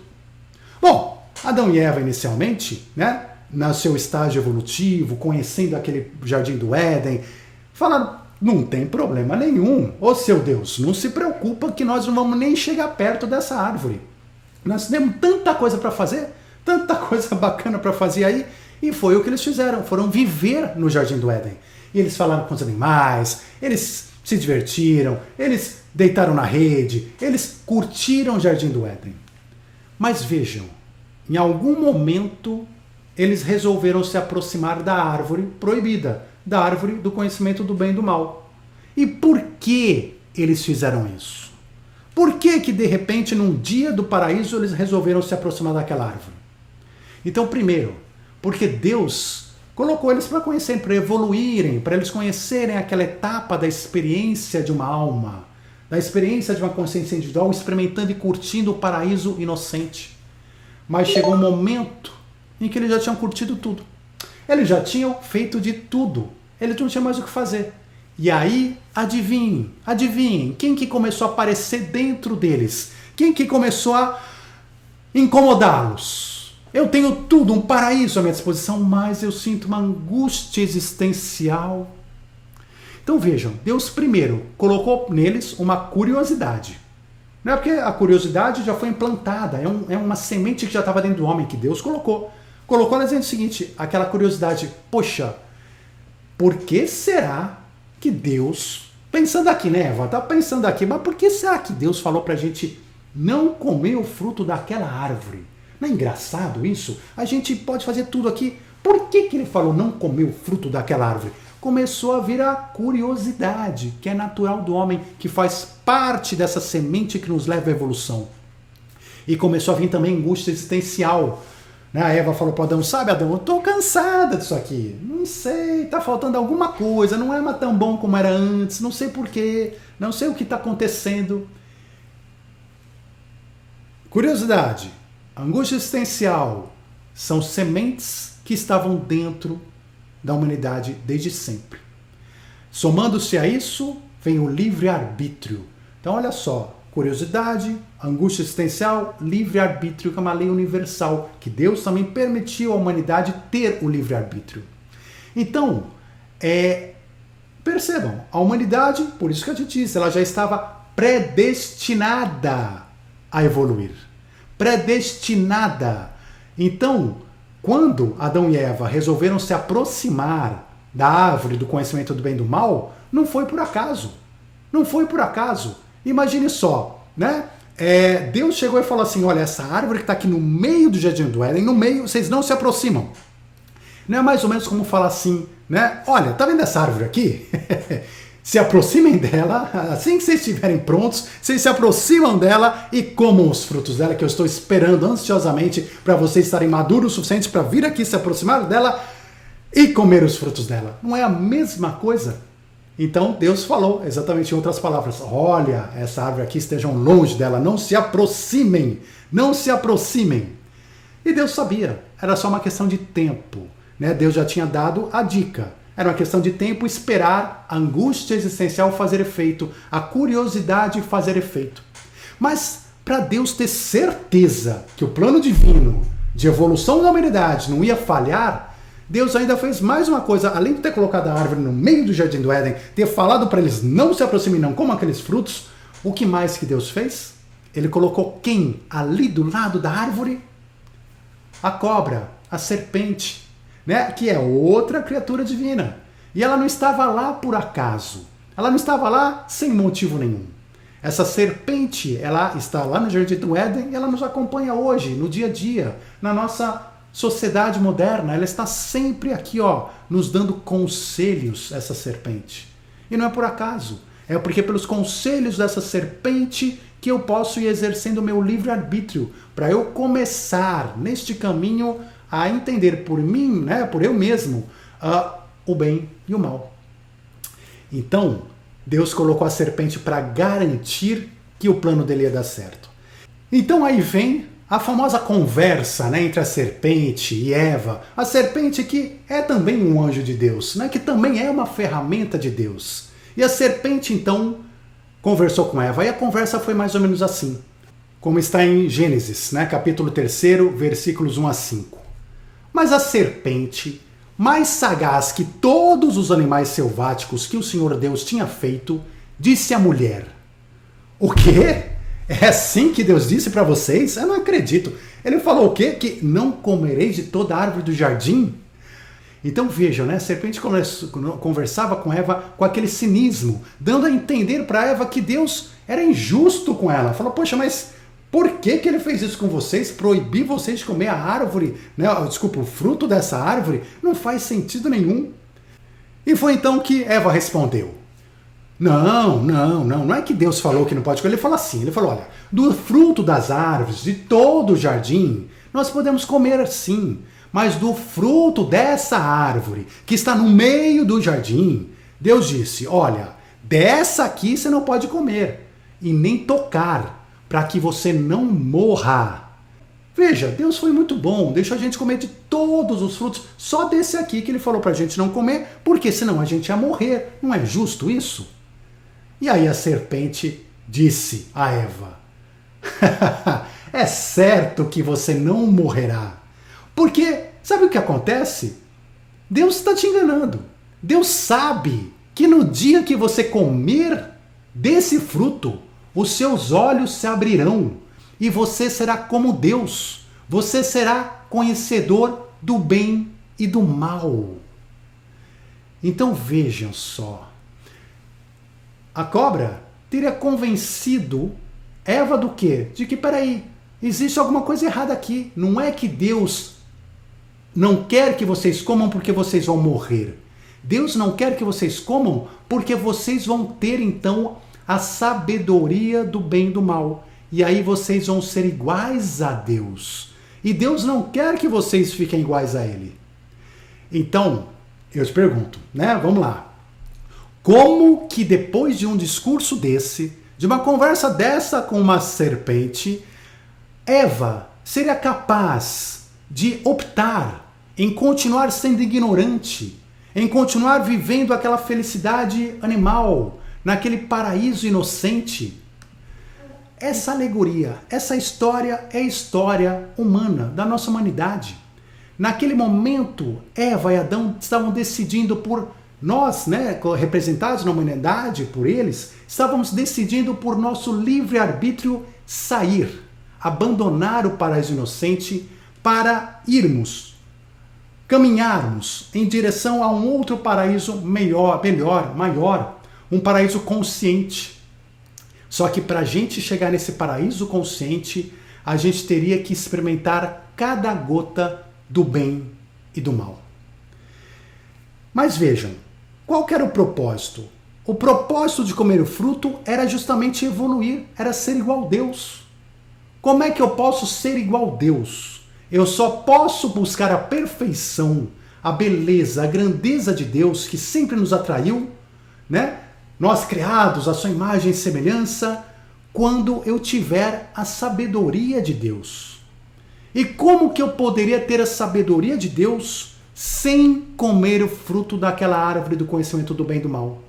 Bom, Adão e Eva inicialmente, né, no seu estágio evolutivo, conhecendo aquele Jardim do Éden, falaram, não tem problema nenhum. Ô seu Deus, não se preocupa que nós não vamos nem chegar perto dessa árvore. Nós temos tanta coisa para fazer, tanta coisa bacana para fazer aí, e foi o que eles fizeram, foram viver no Jardim do Éden. E eles falaram com os animais, eles se divertiram, eles deitaram na rede, eles curtiram o Jardim do Éden. Mas vejam, em algum momento eles resolveram se aproximar da árvore proibida, da árvore do conhecimento do bem e do mal. E por que eles fizeram isso? Por que de repente, num dia do paraíso, eles resolveram se aproximar daquela árvore? Então, primeiro, porque Deus colocou eles para conhecerem, para evoluírem, para eles conhecerem aquela etapa da experiência de uma alma, da experiência de uma consciência individual, experimentando e curtindo o paraíso inocente. Mas chegou um momento em que eles já tinham curtido tudo. Eles já tinham feito de tudo. Eles não tinham mais o que fazer. E aí, adivinhem, quem que começou a aparecer dentro deles? Quem que começou a incomodá-los? Eu tenho tudo, um paraíso à minha disposição, mas eu sinto uma angústia existencial. Então vejam, Deus primeiro colocou neles uma curiosidade. Não é porque a curiosidade já foi implantada, é uma semente que já estava dentro do homem, que Deus colocou. Colocou ela dizendo o seguinte, aquela curiosidade, poxa, por que será que Deus, pensando aqui, né, Eva, tá pensando aqui, mas por que será que Deus falou pra gente não comer o fruto daquela árvore? Não é engraçado isso? A gente pode fazer tudo aqui. Por que ele falou não comer o fruto daquela árvore? Começou a vir a curiosidade, que é natural do homem, que faz parte dessa semente que nos leva à evolução. E começou a vir também angústia existencial. A Eva falou para Adão, sabe Adão, eu estou cansada disso aqui. Não sei, está faltando alguma coisa, não é mais tão bom como era antes, não sei porquê, não sei o que está acontecendo. Curiosidade. Angústia existencial são sementes que estavam dentro da humanidade desde sempre. Somando-se a isso, vem o livre-arbítrio. Então, olha só, curiosidade, angústia existencial, livre-arbítrio, que é uma lei universal, que Deus também permitiu à humanidade ter o livre-arbítrio. Então, percebam, a humanidade, por isso que a gente disse, ela já estava predestinada a evoluir. Predestinada. Então, quando Adão e Eva resolveram se aproximar da árvore do conhecimento do bem e do mal, não foi por acaso. Não foi por acaso. Imagine só, né? Deus chegou e falou assim, olha, essa árvore que está aqui no meio do Jardim do Éden, no meio, vocês não se aproximam. Não é mais ou menos como falar assim, né? Olha, tá vendo essa árvore aqui? Se aproximem dela, assim que vocês estiverem prontos, vocês se aproximam dela e comam os frutos dela, que eu estou esperando ansiosamente para vocês estarem maduros o suficiente para vir aqui se aproximar dela e comer os frutos dela. Não é a mesma coisa? Então Deus falou, exatamente em outras palavras, olha, essa árvore aqui, estejam longe dela, não se aproximem, não se aproximem. E Deus sabia, era só uma questão de tempo, né? Deus já tinha dado a dica. Era uma questão de tempo esperar a angústia existencial fazer efeito, a curiosidade fazer efeito. Mas para Deus ter certeza que o plano divino de evolução da humanidade não ia falhar, Deus ainda fez mais uma coisa. Além de ter colocado a árvore no meio do jardim do Éden, ter falado para eles não se aproximem, não comam aqueles frutos, o que mais que Deus fez? Ele colocou quem ali do lado da árvore? A cobra, a serpente, né? Que é outra criatura divina. E ela não estava lá por acaso. Ela não estava lá sem motivo nenhum. Essa serpente, ela está lá no Jardim do Éden e ela nos acompanha hoje, no dia a dia, na nossa sociedade moderna. Ela está sempre aqui, ó, nos dando conselhos, essa serpente. E não é por acaso. É porque pelos conselhos dessa serpente que eu posso ir exercendo o meu livre-arbítrio, para eu começar neste caminho a entender por mim, né, por eu mesmo, o bem e o mal. Então, Deus colocou a serpente para garantir que o plano dele ia dar certo. Então aí vem a famosa conversa, né, entre a serpente e Eva. A serpente que é também um anjo de Deus, né, que também é uma ferramenta de Deus. E a serpente então conversou com Eva e a conversa foi mais ou menos assim, como está em Gênesis, né, capítulo 3, versículos 1 a 5. Mas a serpente, mais sagaz que todos os animais selváticos que o Senhor Deus tinha feito, disse à mulher: o quê? É assim que Deus disse para vocês? Eu não acredito. Ele falou o quê? Que não comereis de toda a árvore do jardim? Então vejam, né? A serpente conversava com Eva com aquele cinismo, dando a entender para Eva que Deus era injusto com ela. Falou, poxa, mas por que ele fez isso com vocês? Proibir vocês de comer a árvore, né? Desculpa, o fruto dessa árvore? Não faz sentido nenhum. E foi então que Eva respondeu: não é que Deus falou que não pode comer. Ele falou assim, ele falou, olha, do fruto das árvores, de todo o jardim, nós podemos comer sim, mas do fruto dessa árvore, que está no meio do jardim, Deus disse, olha, dessa aqui você não pode comer, e nem tocar, para que você não morra. Veja, Deus foi muito bom, deixou a gente comer de todos os frutos, só desse aqui que ele falou para a gente não comer, porque senão a gente ia morrer. Não é justo isso? E aí a serpente disse a Eva: é certo que você não morrerá. Porque, sabe o que acontece? Deus está te enganando. Deus sabe que no dia que você comer desse fruto, os seus olhos se abrirão e você será como Deus. Você será conhecedor do bem e do mal. Então vejam só. A cobra teria convencido Eva do quê? De que, peraí, existe alguma coisa errada aqui. Não é que Deus não quer que vocês comam porque vocês vão morrer. Deus não quer que vocês comam porque vocês vão ter, então, a sabedoria do bem e do mal. E aí vocês vão ser iguais a Deus. E Deus não quer que vocês fiquem iguais a Ele. Então, eu te pergunto, né? Vamos lá. Como que depois de um discurso desse, de uma conversa dessa com uma serpente, Eva seria capaz de optar em continuar sendo ignorante, em continuar vivendo aquela felicidade animal, naquele paraíso inocente? Essa alegoria, essa história é a história humana, da nossa humanidade. Naquele momento, Eva e Adão estavam decidindo por nós, né, representados na humanidade por eles, estávamos decidindo por nosso livre-arbítrio sair, abandonar o paraíso inocente para irmos, caminharmos em direção a um outro paraíso melhor, maior, um paraíso consciente. Só que para a gente chegar nesse paraíso consciente, a gente teria que experimentar cada gota do bem e do mal. Mas vejam, qual que era o propósito? O propósito de comer o fruto era justamente evoluir, era ser igual a Deus. Como é que eu posso ser igual a Deus? Eu só posso buscar a perfeição, a beleza, a grandeza de Deus que sempre nos atraiu, né? Nós criados à sua imagem e semelhança, quando eu tiver a sabedoria de Deus. E como que eu poderia ter a sabedoria de Deus sem comer o fruto daquela árvore do conhecimento do bem e do mal?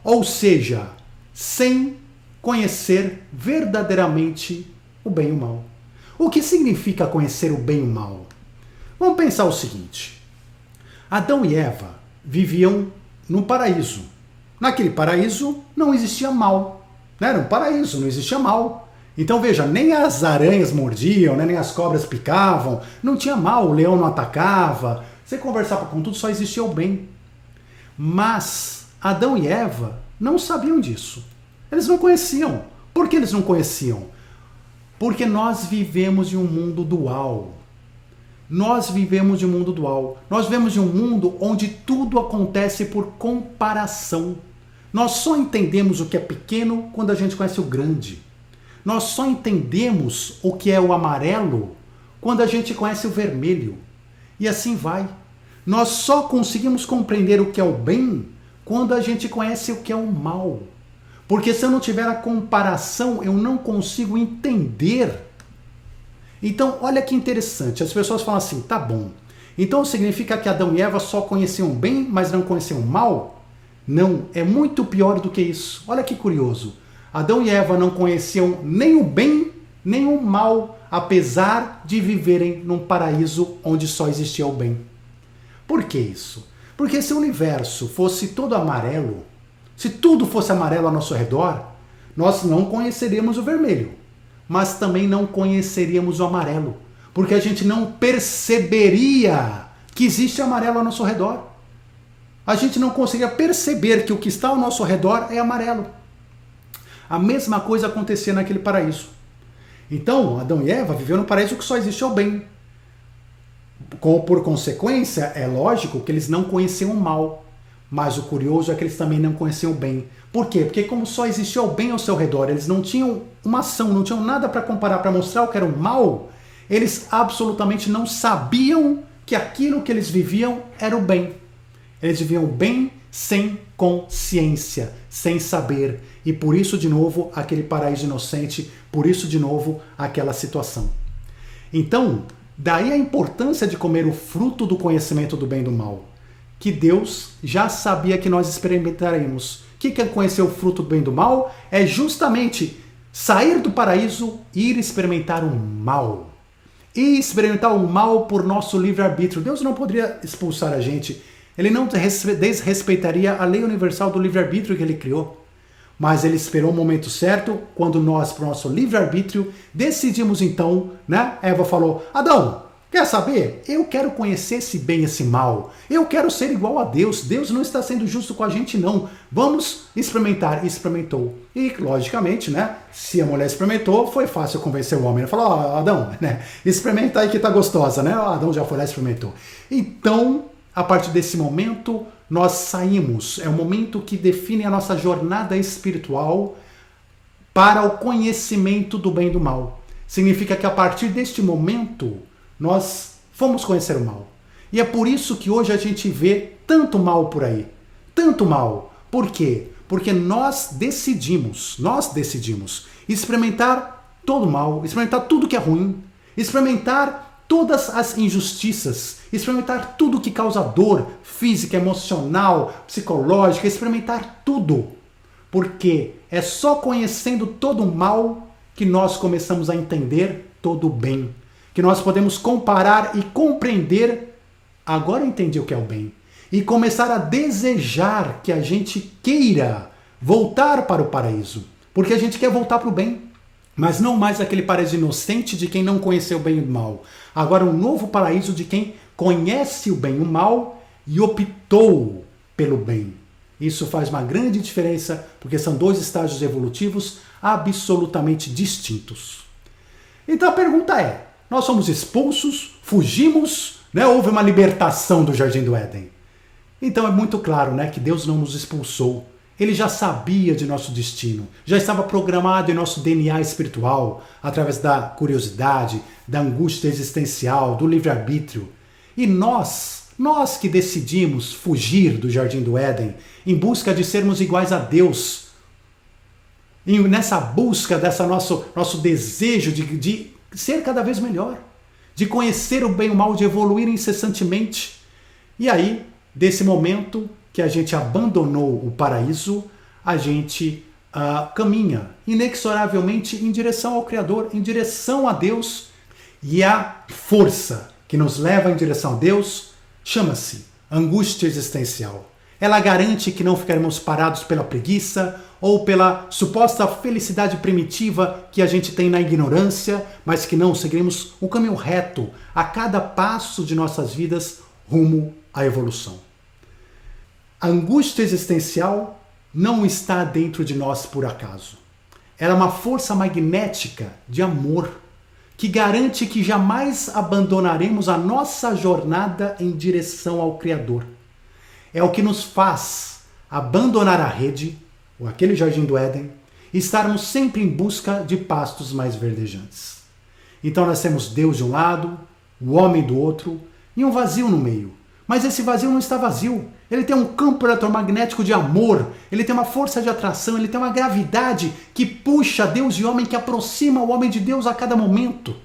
Ou seja, sem conhecer verdadeiramente o bem e o mal. O que significa conhecer o bem e o mal? Vamos pensar o seguinte. Adão e Eva viviam num paraíso. Naquele paraíso não existia mal. Era um paraíso, não existia mal. Então veja, nem as aranhas mordiam, né, nem as cobras picavam, não tinha mal, o leão não atacava, você conversava com tudo, só existia o bem. Mas Adão e Eva não sabiam disso. Eles não conheciam. Por que eles não conheciam? Porque nós vivemos em um mundo dual. Nós vivemos de um mundo dual. Nós vivemos de um mundo onde tudo acontece por comparação. Nós só entendemos o que é pequeno quando a gente conhece o grande. Nós só entendemos o que é o amarelo quando a gente conhece o vermelho. E assim vai. Nós só conseguimos compreender o que é o bem quando a gente conhece o que é o mal. Porque se eu não tiver a comparação, eu não consigo entender. Então, olha que interessante. As pessoas falam assim, tá bom. Então significa que Adão e Eva só conheciam o bem, mas não conheciam o mal? Não, é muito pior do que isso. Olha que curioso. Adão e Eva não conheciam nem o bem, nem o mal, apesar de viverem num paraíso onde só existia o bem. Por que isso? Porque se o universo fosse todo amarelo, se tudo fosse amarelo ao nosso redor, nós não conheceríamos o vermelho, mas também não conheceríamos o amarelo, porque a gente não perceberia que existe amarelo ao nosso redor. A gente não conseguiria perceber que o que está ao nosso redor é amarelo. A mesma coisa acontecia naquele paraíso. Então, Adão e Eva viveram num paraíso que só existia o bem. Por consequência, é lógico que eles não conheciam o mal. Mas o curioso é que eles também não conheciam o bem. Por quê? Porque como só existia o bem ao seu redor, eles não tinham uma ação, não tinham nada para comparar, para mostrar o que era o mal, eles absolutamente não sabiam que aquilo que eles viviam era o bem. Eles viviam o bem sem consciência, sem saber. E por isso, de novo, aquele paraíso inocente, por isso, de novo, aquela situação. Então, daí a importância de comer o fruto do conhecimento do bem e do mal, que Deus já sabia que nós experimentaremos. O que é conhecer o fruto do bem e do mal? É justamente sair do paraíso e ir experimentar o mal. E experimentar o mal por nosso livre-arbítrio. Deus não poderia expulsar a gente. Ele não desrespeitaria a lei universal do livre-arbítrio que ele criou. Mas ele esperou o momento certo, quando nós, por nosso livre-arbítrio, decidimos então, né? Eva falou, Adão, quer saber? Eu quero conhecer esse bem e esse mal. Eu quero ser igual a Deus. Deus não está sendo justo com a gente, não. Vamos experimentar. E experimentou. E, logicamente, né? Se a mulher experimentou, foi fácil convencer o homem. Ele falou, ó, Adão, né? Experimenta aí que tá gostosa, né? O Adão já foi lá e experimentou. Então, a partir desse momento, nós saímos. É o momento que define a nossa jornada espiritual para o conhecimento do bem e do mal. Significa que a partir deste momento, nós fomos conhecer o mal. E é por isso que hoje a gente vê tanto mal por aí. Tanto mal. Por quê? Porque nós decidimos experimentar todo o mal, experimentar tudo que é ruim, experimentar todas as injustiças, experimentar tudo que causa dor física, emocional, psicológica, experimentar tudo. Porque é só conhecendo todo o mal que nós começamos a entender todo o bem. Que nós podemos comparar e compreender, agora eu entendi o que é o bem. E começar a desejar que a gente queira voltar para o paraíso. Porque a gente quer voltar para o bem. Mas não mais aquele paraíso inocente de quem não conheceu o bem e o mal. Agora um novo paraíso de quem conhece o bem e o mal e optou pelo bem. Isso faz uma grande diferença, porque são dois estágios evolutivos absolutamente distintos. Então a pergunta é, nós somos expulsos, fugimos, né? Houve uma libertação do Jardim do Éden. Então é muito claro, né, que Deus não nos expulsou. Ele já sabia de nosso destino, já estava programado em nosso DNA espiritual, através da curiosidade, da angústia existencial, do livre-arbítrio. E nós que decidimos fugir do Jardim do Éden, em busca de sermos iguais a Deus, e nessa busca dessa nosso desejo de ser cada vez melhor, de conhecer o bem e o mal, de evoluir incessantemente. E aí, desse momento que a gente abandonou o paraíso, a gente caminha inexoravelmente em direção ao Criador, em direção a Deus, E a força que nos leva em direção a Deus chama-se angústia existencial. Ela garante que não ficaremos parados pela preguiça ou pela suposta felicidade primitiva que a gente tem na ignorância, mas que não seguiremos o caminho reto a cada passo de nossas vidas rumo à evolução. A angústia existencial não está dentro de nós por acaso. Ela é uma força magnética de amor que garante que jamais abandonaremos a nossa jornada em direção ao Criador. É o que nos faz abandonar a rede, ou aquele jardim do Éden, e estarmos sempre em busca de pastos mais verdejantes. Então nós temos Deus de um lado, o homem do outro, e um vazio no meio. Mas esse vazio não está vazio. Ele tem um campo eletromagnético de amor, ele tem uma força de atração, ele tem uma gravidade que puxa Deus e homem, que aproxima o homem de Deus a cada momento.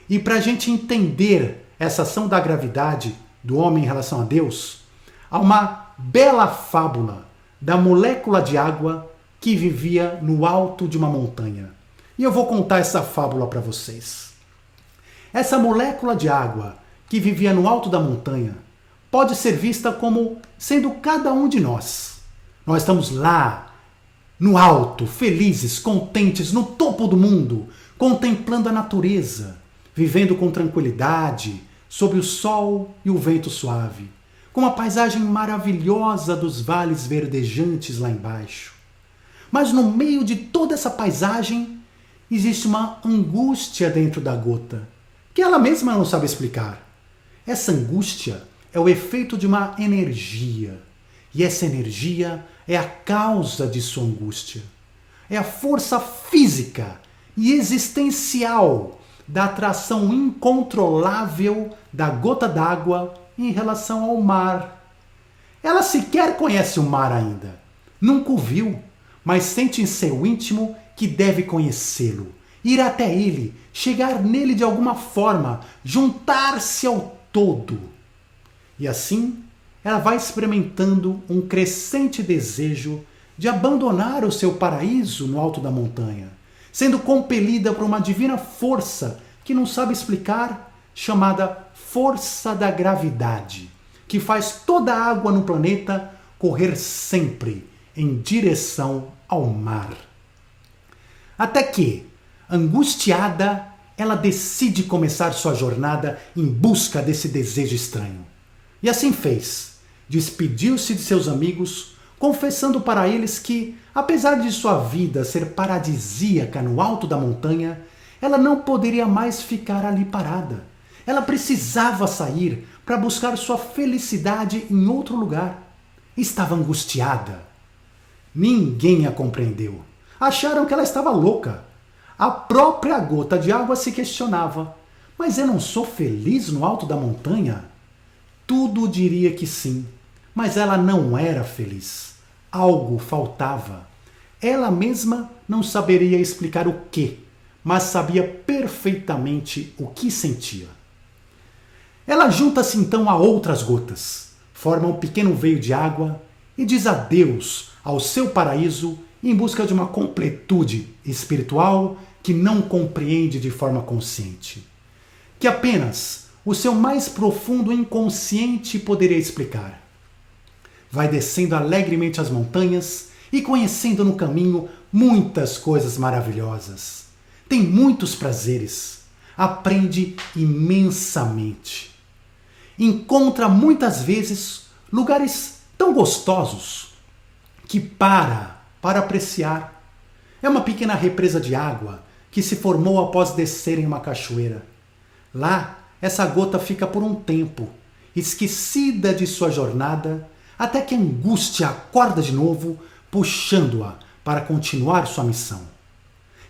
E para a gente entender essa ação da gravidade do homem em relação a Deus, há uma bela fábula da molécula de água que vivia no alto de uma montanha. E eu vou contar essa fábula para vocês. Essa molécula de água que vivia no alto da montanha pode ser vista como sendo cada um de nós. Nós estamos lá, no alto, felizes, contentes, no topo do mundo, contemplando a natureza, vivendo com tranquilidade, sob o sol e o vento suave, com uma paisagem maravilhosa dos vales verdejantes lá embaixo. Mas no meio de toda essa paisagem, existe uma angústia dentro da gota, que ela mesma não sabe explicar. Essa angústia é o efeito de uma energia. E essa energia é a causa de sua angústia. É a força física e existencial da atração incontrolável da gota d'água em relação ao mar. Ela sequer conhece o mar ainda. Nunca o viu, mas sente em seu íntimo que deve conhecê-lo. Ir até ele, chegar nele de alguma forma, juntar-se ao todo. E assim, ela vai experimentando um crescente desejo de abandonar o seu paraíso no alto da montanha, sendo compelida por uma divina força que não sabe explicar, chamada força da gravidade, que faz toda a água no planeta correr sempre em direção ao mar. Até que, angustiada, ela decide começar sua jornada em busca desse desejo estranho. E assim fez. Despediu-se de seus amigos, confessando para eles que, apesar de sua vida ser paradisíaca no alto da montanha, ela não poderia mais ficar ali parada. Ela precisava sair para buscar sua felicidade em outro lugar. Estava angustiada. Ninguém a compreendeu. Acharam que ela estava louca. A própria gota de água se questionava: mas eu não sou feliz no alto da montanha? Tudo diria que sim, mas ela não era feliz. Algo faltava. Ela mesma não saberia explicar o quê, mas sabia perfeitamente o que sentia. Ela junta-se então a outras gotas, forma um pequeno veio de água e diz adeus ao seu paraíso em busca de uma completude espiritual que não compreende de forma consciente, que apenas o seu mais profundo inconsciente poderia explicar. Vai descendo alegremente as montanhas e conhecendo no caminho muitas coisas maravilhosas. Tem muitos prazeres, aprende imensamente. Encontra muitas vezes lugares tão gostosos que para apreciar. É uma pequena represa de água que se formou após descer em uma cachoeira. Lá, essa gota fica por um tempo, esquecida de sua jornada, até que a angústia acorda de novo, puxando-a para continuar sua missão.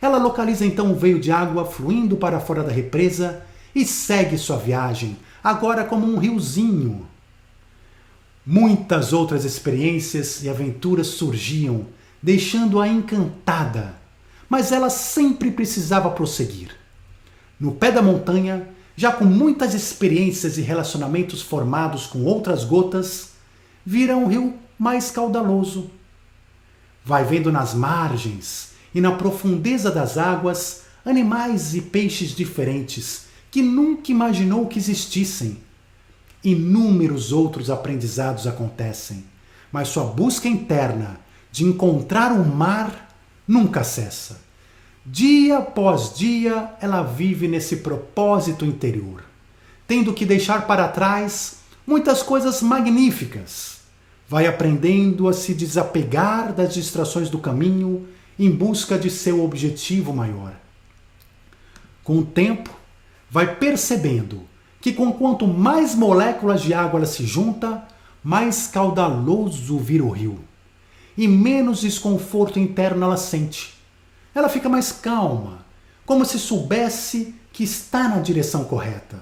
Ela localiza então um veio de água fluindo para fora da represa e segue sua viagem, agora como um riozinho. Muitas outras experiências e aventuras surgiam, deixando-a encantada, mas ela sempre precisava prosseguir. No pé da montanha, já com muitas experiências e relacionamentos formados com outras gotas, vira um rio mais caudaloso. Vai vendo nas margens e na profundeza das águas animais e peixes diferentes que nunca imaginou que existissem. Inúmeros outros aprendizados acontecem, mas sua busca interna de encontrar o mar nunca cessa. Dia após dia, ela vive nesse propósito interior, tendo que deixar para trás muitas coisas magníficas. Vai aprendendo a se desapegar das distrações do caminho em busca de seu objetivo maior. Com o tempo, vai percebendo que quanto mais moléculas de água ela se junta, mais caudaloso vira o rio e menos desconforto interno ela sente. Ela fica mais calma, como se soubesse que está na direção correta.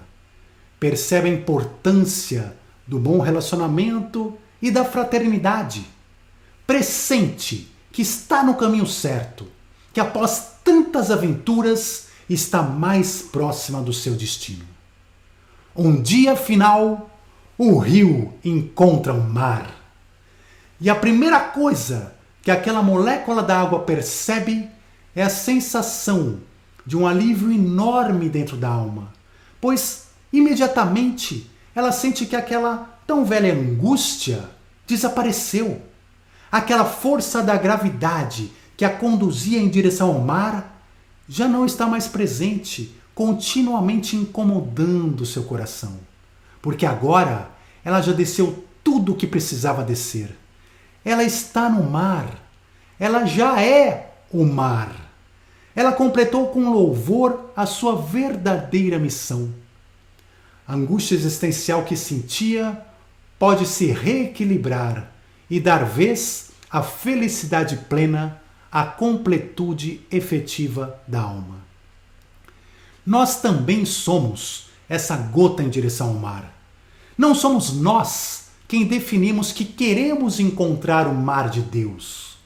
Percebe a importância do bom relacionamento e da fraternidade. Pressente que está no caminho certo, que após tantas aventuras está mais próxima do seu destino. Um dia final, o rio encontra o mar. E a primeira coisa que aquela molécula da água percebe é a sensação de um alívio enorme dentro da alma, pois imediatamente ela sente que aquela tão velha angústia desapareceu. Aquela força da gravidade que a conduzia em direção ao mar já não está mais presente, continuamente incomodando seu coração, porque agora ela já desceu tudo o que precisava descer. Ela está no mar, ela já é o mar. Ela completou com louvor a sua verdadeira missão. A angústia existencial que sentia pode se reequilibrar e dar vez à felicidade plena, à completude efetiva da alma. Nós também somos essa gota em direção ao mar. Não somos nós quem definimos que queremos encontrar o mar de Deus.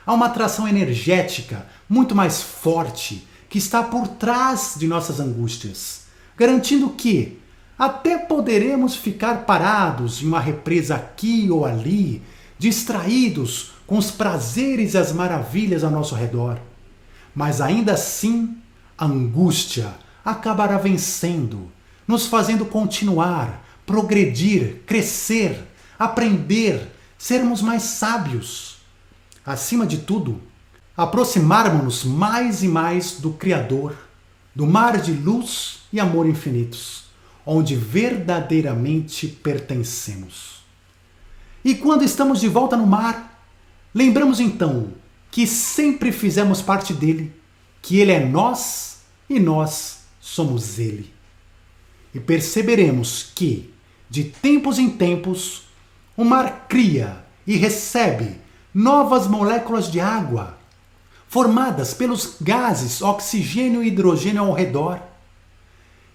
Há uma atração energética muito mais forte que está por trás de nossas angústias, garantindo que até poderemos ficar parados em uma represa aqui ou ali, distraídos com os prazeres e as maravilhas ao nosso redor. Mas ainda assim, a angústia acabará vencendo, nos fazendo continuar, progredir, crescer, aprender, sermos mais sábios. Acima de tudo, aproximarmos-nos mais e mais do Criador, do mar de luz e amor infinitos, onde verdadeiramente pertencemos. E quando estamos de volta no mar, lembramos então que sempre fizemos parte dele, que ele é nós e nós somos ele. E perceberemos que, de tempos em tempos, o mar cria e recebe novas moléculas de água, formadas pelos gases oxigênio e hidrogênio ao redor.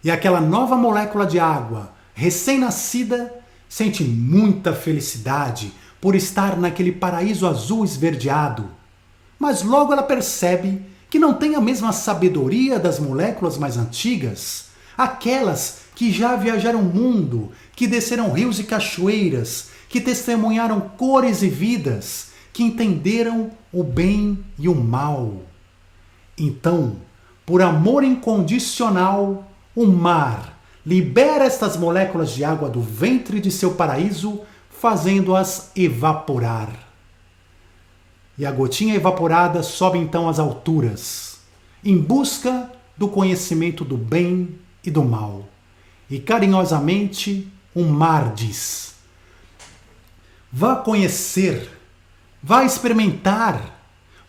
E aquela nova molécula de água, recém-nascida, sente muita felicidade por estar naquele paraíso azul esverdeado. Mas logo ela percebe que não tem a mesma sabedoria das moléculas mais antigas, aquelas que já viajaram o mundo, que desceram rios e cachoeiras, que testemunharam cores e vidas, que entenderam o bem e o mal. Então, por amor incondicional, o mar libera estas moléculas de água do ventre de seu paraíso, fazendo-as evaporar. E a gotinha evaporada sobe então às alturas, em busca do conhecimento do bem e do mal. E carinhosamente o mar diz: vá conhecer, vá experimentar,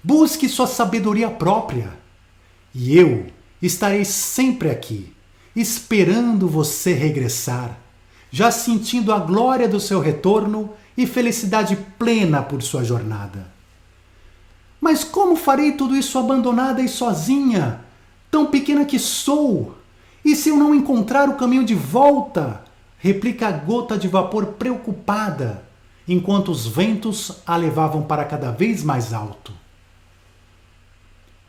busque sua sabedoria própria, e eu estarei sempre aqui, esperando você regressar, já sentindo a glória do seu retorno e felicidade plena por sua jornada. Mas como farei tudo isso abandonada e sozinha, tão pequena que sou? E se eu não encontrar o caminho de volta? Replica a gota de vapor preocupada, enquanto os ventos a levavam para cada vez mais alto.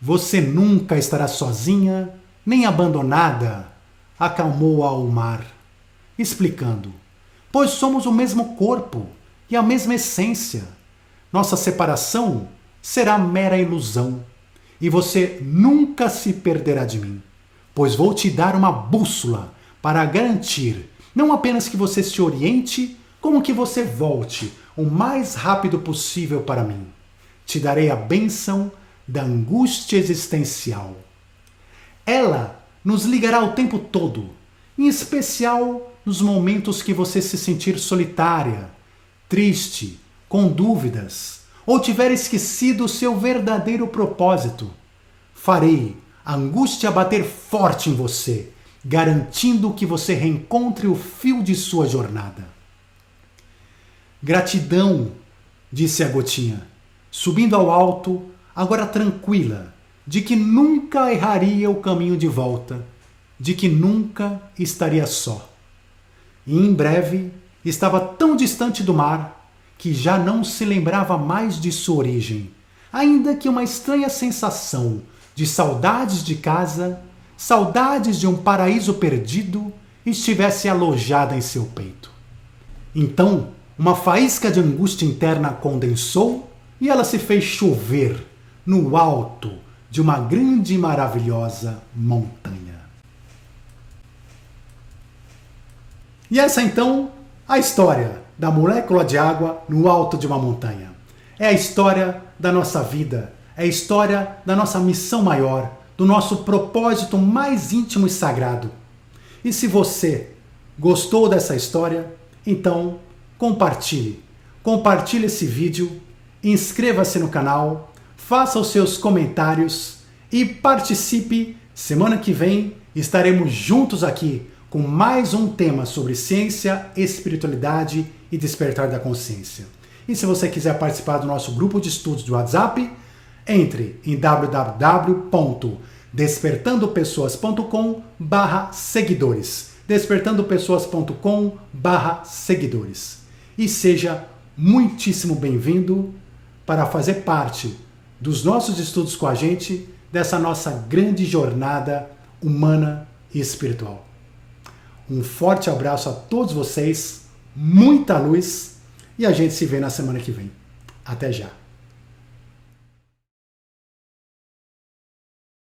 Você nunca estará sozinha, nem abandonada, acalmou-a o mar, explicando, pois somos o mesmo corpo e a mesma essência. Nossa separação será mera ilusão, e você nunca se perderá de mim, pois vou te dar uma bússola para garantir não apenas que você se oriente, como que você volte o mais rápido possível para mim. Te darei a bênção da angústia existencial. Ela nos ligará o tempo todo, em especial nos momentos que você se sentir solitária, triste, com dúvidas, ou tiver esquecido o seu verdadeiro propósito. Farei a angústia bater forte em você, garantindo que você reencontre o fio de sua jornada. Gratidão, disse a gotinha, subindo ao alto, agora tranquila, de que nunca erraria o caminho de volta, de que nunca estaria só. E em breve estava tão distante do mar que já não se lembrava mais de sua origem, ainda que uma estranha sensação de saudades de casa, saudades de um paraíso perdido, estivesse alojada em seu peito. Então, uma faísca de angústia interna a condensou e ela se fez chover no alto de uma grande e maravilhosa montanha. E essa então, a história da molécula de água no alto de uma montanha. É a história da nossa vida, é a história da nossa missão maior, do nosso propósito mais íntimo e sagrado. E se você gostou dessa história, então compartilhe. Compartilhe esse vídeo, inscreva-se no canal, faça os seus comentários e participe. Semana que vem estaremos juntos aqui com mais um tema sobre ciência, espiritualidade e despertar da consciência. E se você quiser participar do nosso grupo de estudos do WhatsApp, entre em www.despertandopessoas.com/seguidores. despertandopessoas.com/seguidores. E seja muitíssimo bem-vindo para fazer parte dos nossos estudos com a gente, dessa nossa grande jornada humana e espiritual. Um forte abraço a todos vocês, muita luz e a gente se vê na semana que vem. Até já!